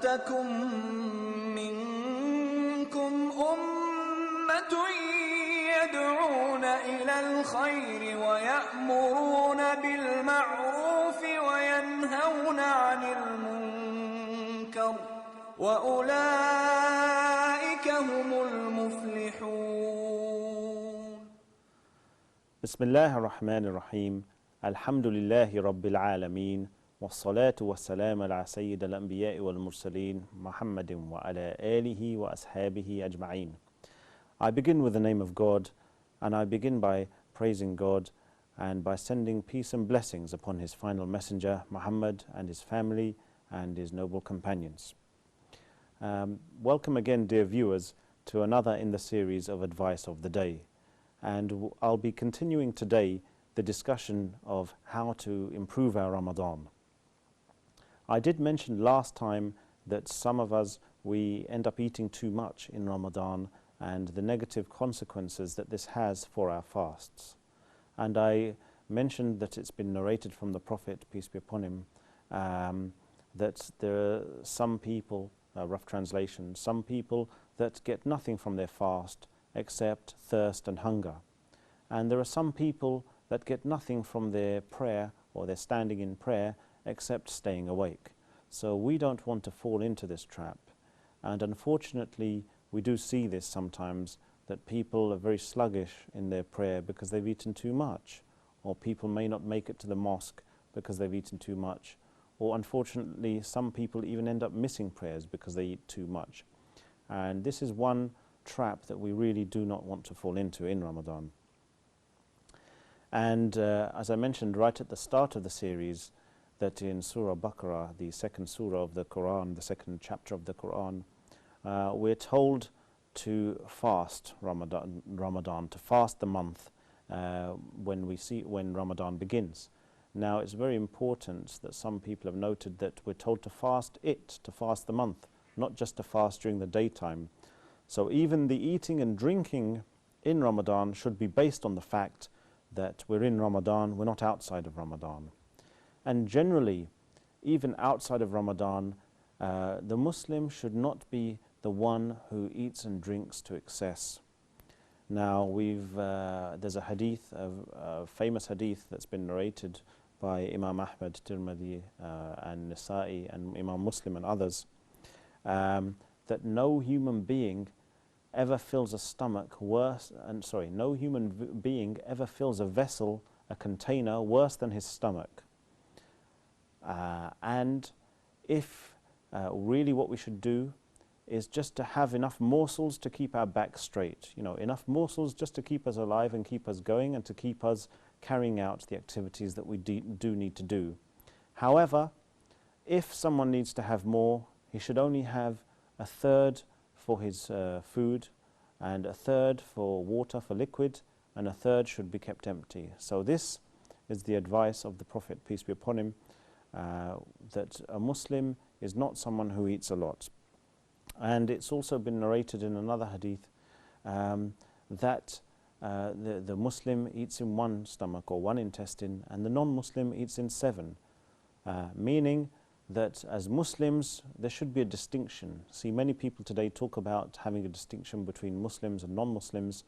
وَلْتَكُنْ مِنْكُمْ أُمَّةٌ يَدْعُونَ إِلَى الْخَيْرِ وَيَأْمُرُونَ بِالْمَعْرُوفِ وَيَنْهَوْنَ عَنِ الْمُنْكَرِ وَأُولَئِكَ هُمُ الْمُفْلِحُونَ. Bismillah ar-Rahman ar-Rahim. Alhamdulillahi Rabbil Alameen. Wassalatu wassalam ala Sayyid al-Anbiya'i wal-Mursaleen Muhammadin wa ala alihi wa ashabihi ajma'een. I begin with the name of God, and I begin by praising God and by sending peace and blessings upon his final messenger Muhammad and his family and his noble companions. Welcome again, dear viewers, to another in the series of Advice of the Day. And I'll be continuing today the discussion of how to improve our Ramadan. I did mention last time that some of us, we end up eating too much in Ramadan and the negative consequences that this has for our fasts. And I mentioned that it's been narrated from the Prophet, peace be upon him, that there are some people, rough translation, some people that get nothing from their fast except thirst and hunger. And there are some people that get nothing from their prayer or their standing in prayer except staying awake. So we don't want to fall into this trap. And unfortunately, we do see this sometimes, that people are very sluggish in their prayer because they've eaten too much, or people may not make it to the mosque because they've eaten too much, or unfortunately some people even end up missing prayers because they eat too much. And this is one trap that we really do not want to fall into in Ramadan. And as I mentioned right at the start of the series, that in Surah Baqarah, the second surah of the Quran, the second chapter of the Quran, we're told to fast Ramadan, to fast the month when Ramadan begins. Now it's very important that some people have noted that we're told to fast the month, not just to fast during the daytime. So even the eating and drinking in Ramadan should be based on the fact that we're in Ramadan, we're not outside of Ramadan. And generally, even outside of Ramadan, the Muslim should not be the one who eats and drinks to excess. Now there's a hadith, a famous hadith that's been narrated by Imam Ahmad, Tirmidhi, and Nasa'i, and Imam Muslim and others, that no human being ever fills a stomach no human being ever fills a vessel, a container, worse than his stomach. And if really what we should do is just to have enough morsels to keep our back straight, enough morsels just to keep us alive and keep us going and to keep us carrying out the activities that we do need to do. However, if someone needs to have more, he should only have a third for his food, and a third for water, for liquid, and a third should be kept empty. So this is the advice of the Prophet, peace be upon him, that a Muslim is not someone who eats a lot. And it's also been narrated in another hadith that the Muslim eats in one stomach or one intestine, and the non-Muslim eats in 7, meaning that as Muslims there should be a distinction. See, many people today talk about having a distinction between Muslims and non-Muslims.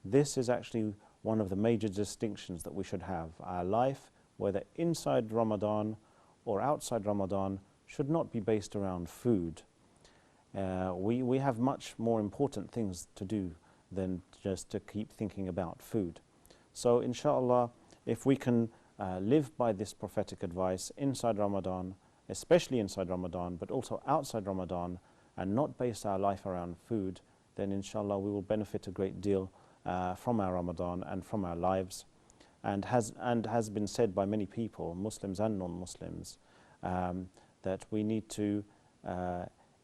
This is actually one of the major distinctions that we should have. Our life, whether inside Ramadan or outside Ramadan, should not be based around food. We have much more important things to do than just to keep thinking about food. So inshallah, if we can live by this prophetic advice inside Ramadan, especially inside Ramadan, but also outside Ramadan, and not base our life around food, then inshallah we will benefit a great deal from our Ramadan and from our lives. And has been said by many people, Muslims and non-Muslims, that we need to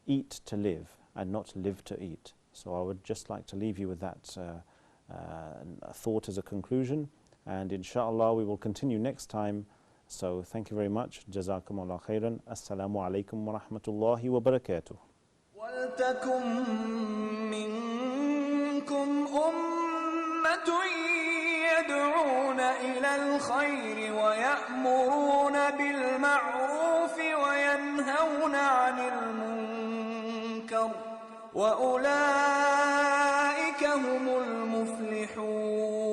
eat to live and not live to eat. So I would just like to leave you with that thought as a conclusion, and inshallah we will continue next time. So thank you very much. Jazakumullah khairan. Assalamu alaikum wa rahmatullahi wa barakatuh. وَلْتَكُنْ مِنْكُمْ أُمَّةٌ يَدْعُونَ إِلَى الْخَيْرِ وَيَأْمُرُونَ بِالْمَعْرُوفِ وَيَنْهَوْنَ عَنِ الْمُنكَرِ وأولئك هم المفلحون.